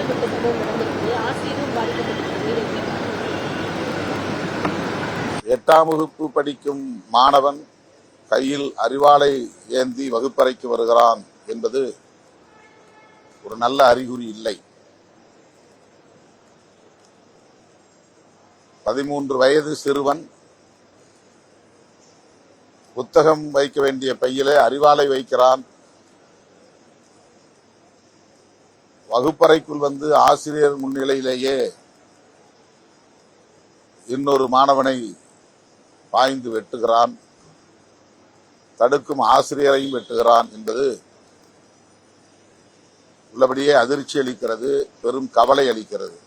பாதிக்கப்பட்ட சம்பவம் நடந்திருக்கு. ஆசிரியரும் பாதிக்கப்பட்டிருக்கிறது. 8ஆம் வகுப்பு படிக்கும் மாணவன் கையில் அரிவாளை ஏந்தி வகுப்பறைக்கு வருகிறான் என்பது ஒரு நல்ல அறிகுறி இல்லை. 13 வயது சிறுவன் புத்தகம் வைக்க வேண்டிய பையிலே அரிவாளை வைக்கிறான். வகுப்பறைக்குள் வந்து ஆசிரியர் முன்னிலையிலேயே இன்னொரு மாணவனை பாய்ந்து வெட்டுகிறான். தடுக்கும் ஆசிரியரையும் வெட்டுகிறான் என்பது உள்ளபடியே அதிர்ச்சி அளிக்கிறது, பெரும் கவலை அளிக்கிறது.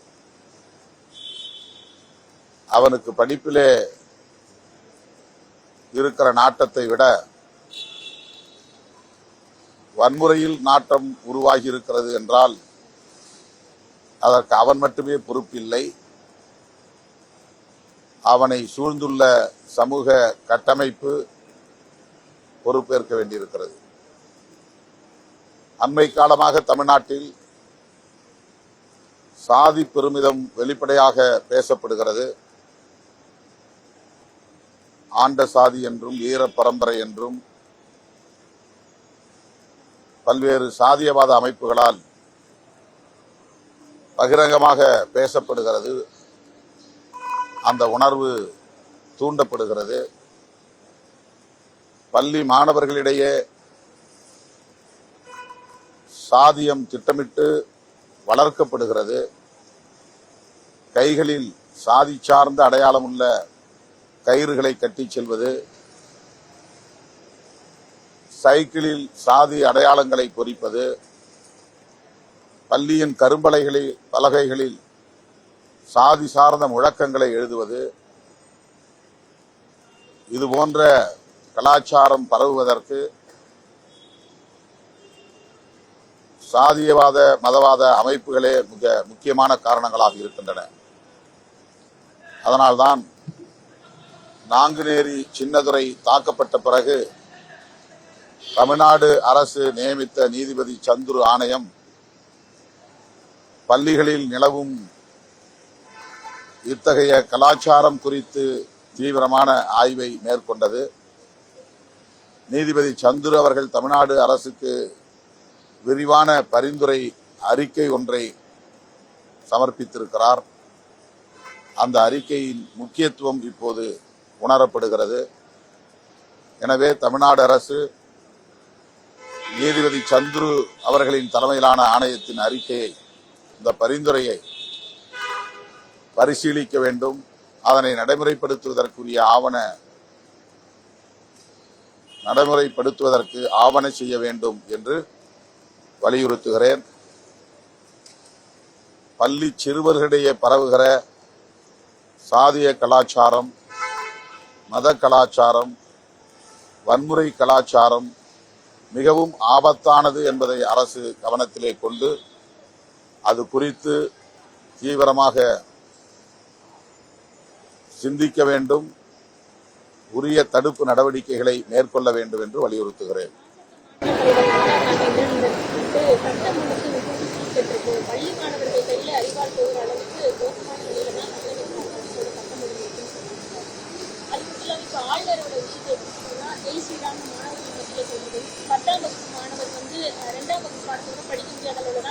அவனுக்கு படிப்பிலே இருக்கிற நாட்டத்தை விட வன்முறையில் நாட்டம் உருவாகி இருக்கிறது என்றால் அதற்கு அவன் மட்டுமே பொறுப்பில்லை. அவனை சூழ்ந்துள்ள சமூக கட்டமைப்பு பொறுப்பேற்க வேண்டியிருக்கிறது. அண்மை காலமாக தமிழ்நாட்டில் சாதி பெருமிதம் வெளிப்படையாக பேசப்படுகிறது. ஆண்ட சாதி என்றும் வீர பரம்பரை என்றும் பல்வேறு சாதியவாத அமைப்புகளால் பகிரங்கமாக பேசப்படுகிறது. அந்த உணர்வு தூண்டப்படுகிறது. பள்ளி மாணவர்களிடையே சாதியம் திட்டமிட்டு வளர்க்கப்படுகிறது. கைகளில் சாதி சார்ந்த அடையாளம் உள்ள கயிறுகளை கட்டிச் செல்வது, சைக்கிளில் சாதி அடையாளங்களை பொறிப்பது, பள்ளியின் பலகைகளில் சாதி சார்ந்த முழக்கங்களை எழுதுவது, இதுபோன்ற கலாச்சாரம் பரவுவதற்கு சாதியவாத மதவாத அமைப்புகளே மிக முக்கியமான காரணங்களாக இருக்கின்றன. அதனால்தான் நாங்குநேரி சின்னதுரை தாக்கப்பட்ட பிறகு தமிழ்நாடு அரசு நியமித்த நீதிபதி சந்துரு ஆணையம் பள்ளிகளில் நிலவும் இத்தகைய கலாச்சாரம் குறித்து தீவிரமான ஆய்வை மேற்கொண்டது. நீதிபதி சந்துரு அவர்கள் தமிழ்நாடு அரசுக்கு விரிவான பரிந்துரை அறிக்கை ஒன்றை சமர்ப்பித்திருக்கிறார். அந்த அறிக்கையின் முக்கியத்துவம் இப்போது உணரப்படுகிறது. எனவே தமிழ்நாடு அரசு நீதிபதி சந்துரு அவர்களின் தலைமையிலான ஆணையத்தின் அறிக்கையை, இந்த பரிந்துரையை பரிசீலிக்க வேண்டும். அதனை நடைமுறைப்படுத்துவதற்கு ஆவண செய்ய வேண்டும் என்று வலியுறுத்துகிறேன். பள்ளி சிறுவர்களிடையே பரவுகிற சாதிய கலாச்சாரம், மத கலாச்சாரம், வன்முறை கலாச்சாரம் மிகவும் ஆபத்தானது என்பதை அரசு கவனத்திலே கொண்டு அது குறித்து தீவிரமாக சிந்திக்க வேண்டும், உரிய தடுப்பு நடவடிக்கைகளை மேற்கொள்ள வேண்டும் என்று வலியுறுத்துகிறேன்.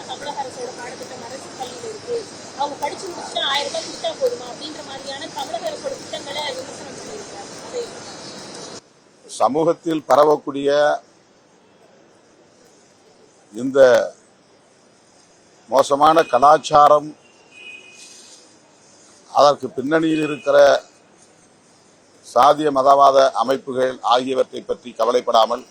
தமிழக அரசோட பாடத்திட்டம் அரசு பள்ளியில் இருக்கு, அவங்க படிச்சு முடிச்சுட்டு 1000 ரூபாய் கொடுத்தா போதுமா அப்படின்ற மாதிரியான தமிழக அரசோட திட்டங்களை விமர்சனம் பண்ணியிருக்காங்க. சமூகத்தில் பரவக்கூடிய இந்த மோசமான கலாச்சாரம், அதற்கு பின்னணியில் இருக்கிற சாதிய மதவாத அமைப்புகள் ஆகியவற்றை பற்றி கவலைப்படாமல்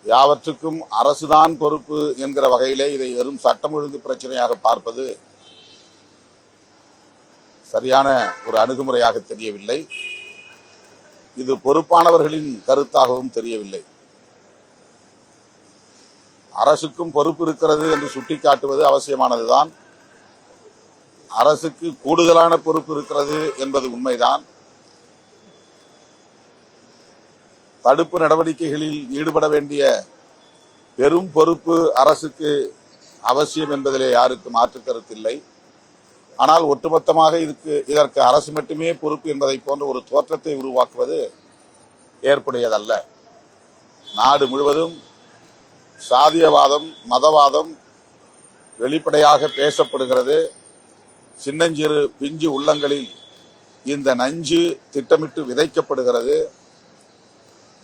யாவற்றுக்கும் அரசுதான் பொறுப்பு என்கிற வகையிலே இதை வெறும் சட்டம் ஒழுங்கு பிரச்சனையாக பார்ப்பது சரியான ஒரு அணுகுமுறையாக தெரியவில்லை. இது பொறுப்பானவர்களின் கருத்தாகவும் தெரியவில்லை. அரசுக்கும் பொறுப்பு இருக்கிறது என்று சுட்டிக்காட்டுவது அவசியமானதுதான். அரசுக்கு கூடுதலான பொறுப்பு இருக்கிறது என்பது உண்மைதான். தடுப்பு நடவடிக்கைகளில் ஈடுபட வேண்டிய பெரும் பொறுப்பு அரசுக்கு அவசியம் என்பதிலே யாருக்கு மாற்று கருத்தில்லை. ஆனால் ஒட்டுமொத்தமாக இதற்கு அரசு மட்டுமே பொறுப்பு என்பதை போன்ற ஒரு தோற்றத்தை உருவாக்குவது ஏற்புடையதல்ல. நாடு முழுவதும் சாதியவாதம், மதவாதம் வெளிப்படையாக பேசப்படுகிறது. சின்னஞ்சிறு பிஞ்சு உள்ளங்களில் இந்த நஞ்சு திட்டமிட்டு விதைக்கப்படுகிறது.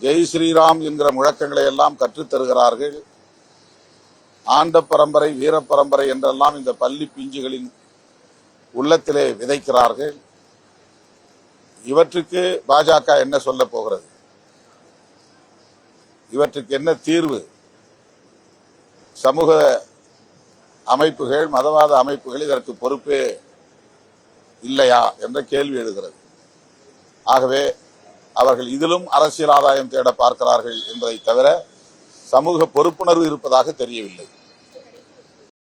ஜெய் ஸ்ரீராம் என்கிற முழக்கங்களை எல்லாம் கற்றுத்தருகிறார்கள். ஆண்ட பரம்பரை, வீர பரம்பரை என்றெல்லாம் இந்த பள்ளி பிஞ்சுகளின் உள்ளத்திலே விதைக்கிறார்கள். இவற்றுக்கு பாஜக என்ன சொல்ல போகிறது? இவற்றுக்கு என்ன தீர்வு? சமூக அமைப்புகள், மதவாத அமைப்புகள் இதற்கு பொறுப்பே இல்லையா என்ற கேள்வி எழுகிறது. ஆகவே அவர்கள் இதிலும் அரசியல் ஆதாயம் தேட பார்க்கிறார்கள் என்பதை தவிர சமூக பொறுப்புணர்வு இருப்பதாக தெரியவில்லை.